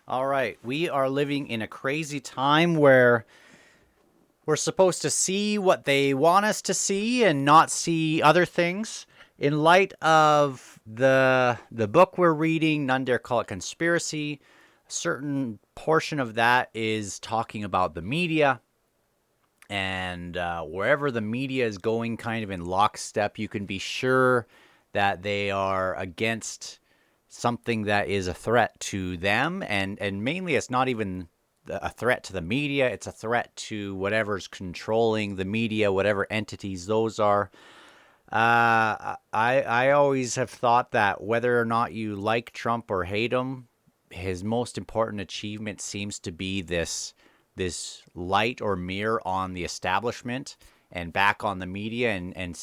All right, we are living in a crazy time where we're supposed to see what they want us to see and not see other things. In light of the book we're reading, none dare call it conspiracy. A certain portion of that is talking about the media, and wherever the media is going, kind of in lockstep, you can be sure that they are against something that is a threat to them, and mainly it's not even a threat to the media, it's a threat to whatever's controlling the media, whatever entities those are. I always have thought that whether or not you like Trump or hate him, his most important achievement seems to be this light or mirror on the establishment and back on the media, and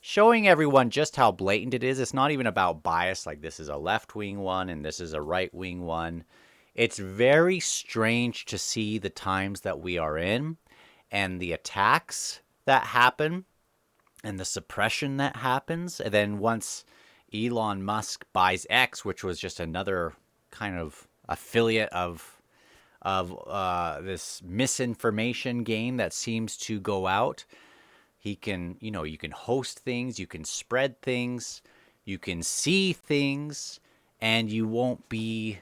showing everyone just how blatant it is. It's not even about bias, like this is a left wing one and this is a right wing one. It's very strange to see the times that we are in and the attacks that happen and the suppression that happens. And then once Elon Musk buys X, which was just another kind of affiliate of this misinformation game that seems to go out. He can, you can host things, you can spread things, you can see things, and you won't be,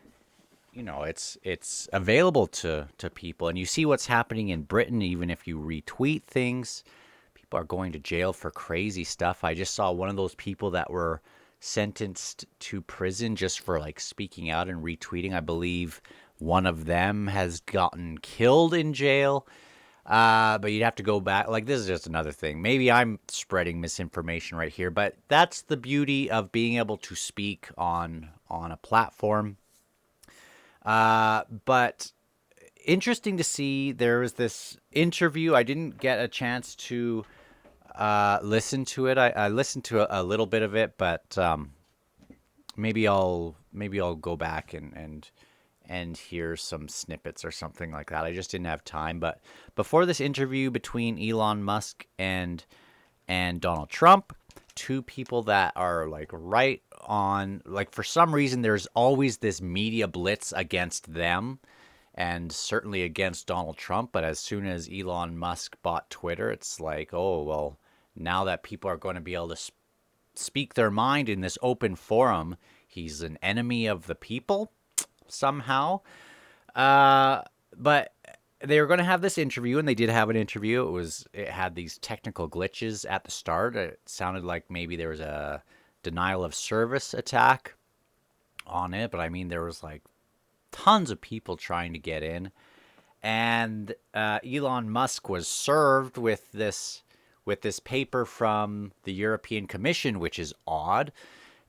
it's available to people. And you see what's happening in Britain, even if you retweet things. People are going to jail for crazy stuff. I just saw one of those people that were sentenced to prison just for like speaking out and retweeting. I believe one of them has gotten killed in jail. But you'd have to go back. Like, this is just another thing. Maybe I'm spreading misinformation right here, but that's the beauty of being able to speak on a platform. But interesting to see. There was this interview. I didn't get a chance to listen to it. I listened to a little bit of it, but maybe I'll go back and hear some snippets or something like that. I just didn't have time. But before this interview between Elon Musk and Donald Trump, two people that are like right on, like, for some reason there's always this media blitz against them and certainly against Donald Trump. But as soon as Elon Musk bought Twitter, it's like, oh, well, now that people are going to be able to speak their mind in this open forum, he's an enemy of the people somehow. Uh, but they were going to have this interview, and they did have an interview. It had these technical glitches at the start. It sounded like maybe there was a denial of service attack on it, but I mean there was like tons of people trying to get in, and Elon Musk was served with this paper from the European Commission, which is odd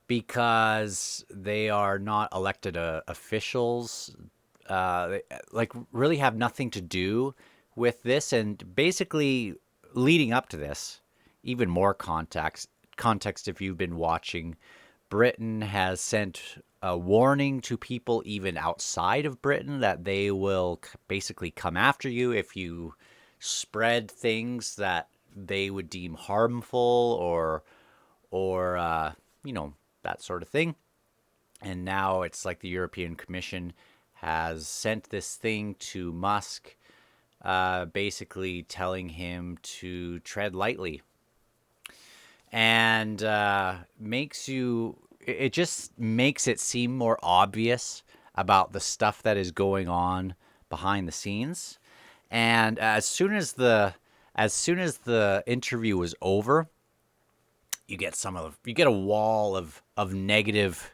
because they are not elected officials. They, like, really have nothing to do with this. And basically, leading up to this, even more context if you've been watching, Britain has sent a warning to people even outside of Britain that they will basically come after you if you spread things that they would deem harmful or you know that sort of thing. And now it's like the European Commission has sent this thing to Musk, basically telling him to tread lightly, and it just makes it seem more obvious about the stuff that is going on behind the scenes. And as soon as the interview was over, you get a wall of negative,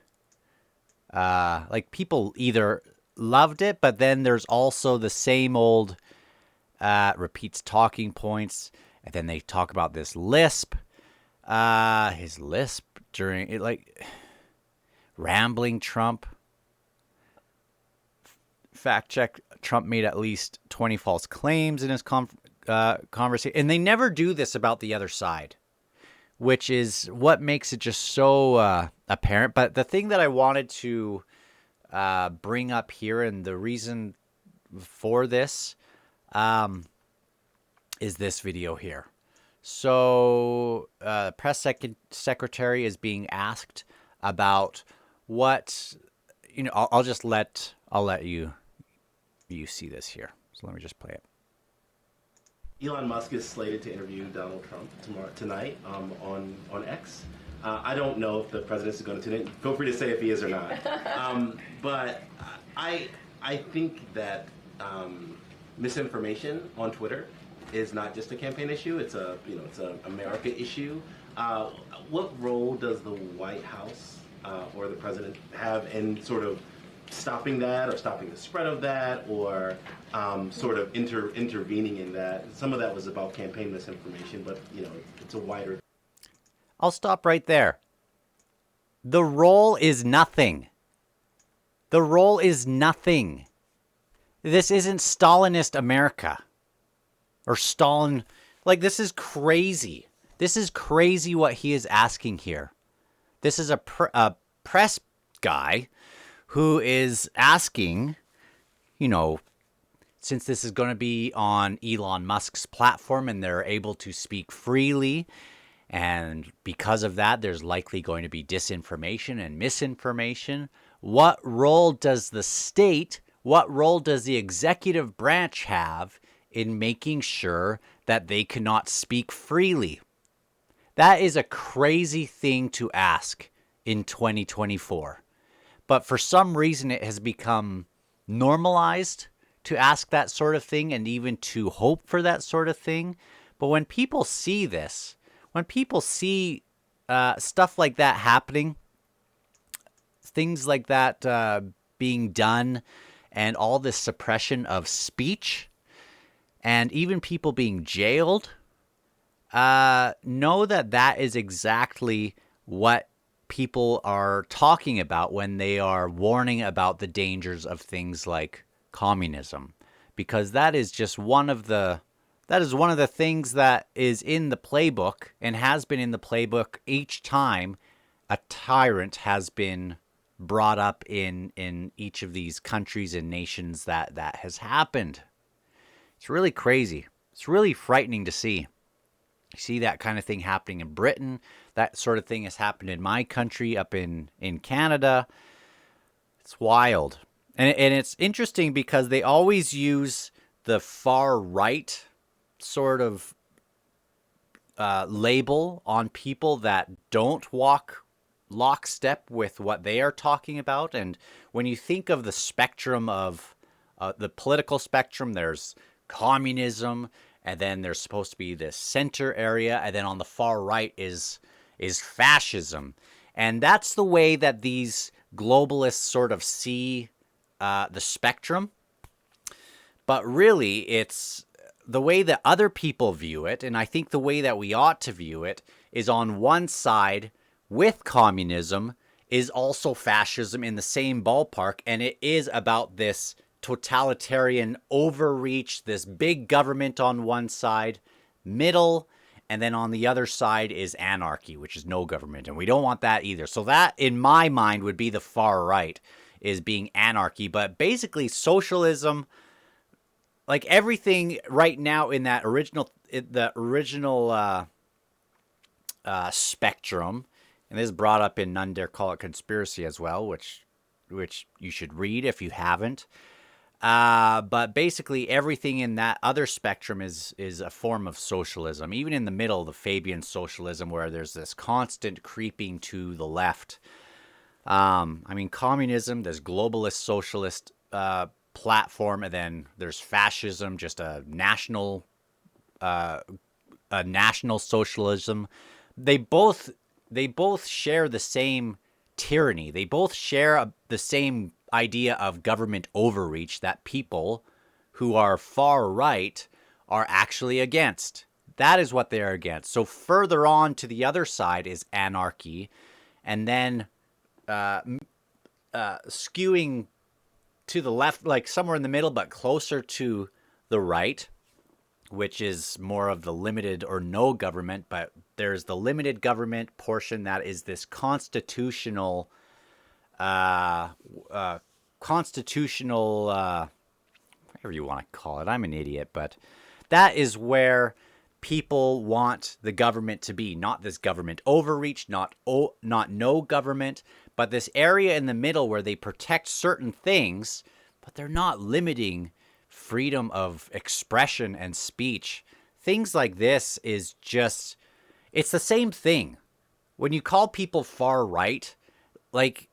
like, people either loved it, but then there's also the same old, repeats talking points, and then they talk about this lisp, his lisp during it, like, rambling Trump. Fact check: Trump made at least 20 false claims in his conversation, and they never do this about the other side, which is what makes it just so apparent. But the thing that I wanted to bring up here, and the reason for this, is this video here. So, press secretary is being asked about what I'll just let you see this here. So let me just play it. Elon Musk is slated to interview Donald Trump tonight on X. I don't know if the president is going to tune in. Feel free to say if he is or not. But I think that misinformation on Twitter is not just a campaign issue. It's a America issue. What role does the White House or the president have in sort of stopping that, or stopping the spread of that, or sort of intervening in that? Some of that was about campaign misinformation, but it's a wider. I'll stop right there. The role is nothing. The role is nothing. This isn't Stalinist America or Stalin. Like, this is crazy. This is crazy what he is asking here. This is a press guy who is asking, since this is going to be on Elon Musk's platform and they're able to speak freely, and because of that, there's likely going to be disinformation and misinformation. What role does the state, what role does the executive branch have in making sure that they cannot speak freely? That is a crazy thing to ask in 2024. But for some reason, it has become normalized to ask that sort of thing and even to hope for that sort of thing. But when people see this, when people see stuff like that happening, things like that being done, and all this suppression of speech, and even people being jailed, know that that is exactly what people are talking about when they are warning about the dangers of things like communism, because that is just one of the things that is in the playbook and has been in the playbook each time a tyrant has been brought up in each of these countries and nations that has happened. It's really crazy. It's really frightening to see. You see that kind of thing happening in Britain. That sort of thing has happened in my country, up in Canada. It's wild. And it's interesting because they always use the far right sort of label on people that don't walk lockstep with what they are talking about. And when you think of the spectrum of the political spectrum, there's communism, and then there's supposed to be this center area, and then on the far right is fascism. And that's the way that these globalists sort of see the spectrum. But really, it's the way that other people view it, and I think the way that we ought to view it, is on one side with communism is also fascism in the same ballpark, and it is about this totalitarian overreach, this big government on one side, middle, and then on the other side is anarchy, which is no government, and we don't want that either. So that, in my mind, would be the far right, is being anarchy. But basically, socialism, like everything right now in that original spectrum, and this is brought up in None Dare Call It Conspiracy as well, which you should read if you haven't. But basically everything in that other spectrum is a form of socialism. Even in the middle, the Fabian socialism, where there's this constant creeping to the left. Communism, there's globalist socialist platform, and then there's fascism, just a national socialism. They both share the same tyranny. They both share the same idea of government overreach that people who are far right are actually against. That is what they're against. So further on to the other side is anarchy, and then skewing to the left, like somewhere in the middle, but closer to the right, which is more of the limited or no government. But there's the limited government portion that is this constitutional, whatever you want to call it. I'm an idiot, but that is where people want the government to be. Not this government overreach, not no government, But this area in the middle where they protect certain things, but they're not limiting freedom of expression and speech. Things like this is just, it's the same thing. When you call people far right, like,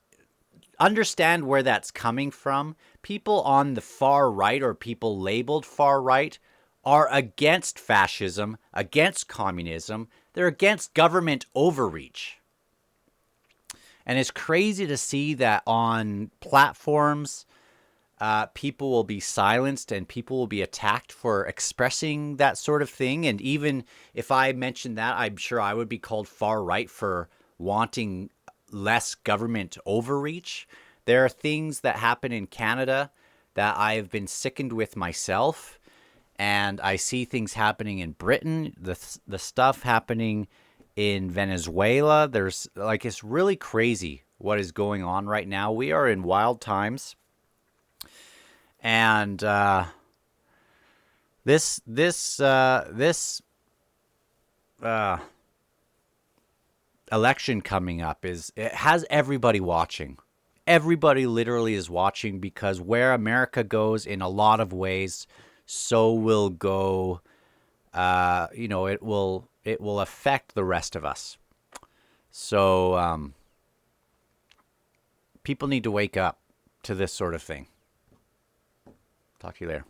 understand where that's coming from. People on the far right, or people labeled far right, are against fascism, against communism. They're against government overreach. And it's crazy to see that on platforms, people will be silenced and people will be attacked for expressing that sort of thing. And even if I mentioned that, I'm sure I would be called far right for wanting less government overreach. There are things that happen in Canada that I've been sickened with myself. And I see things happening in Britain, the stuff happening in Venezuela. There's like, it's really crazy what is going on right now. We are in wild times. And this election coming up it has everybody watching. Everybody literally is watching, because where America goes in a lot of ways, so will go. It will affect the rest of us. So people need to wake up to this sort of thing. Talk to you later.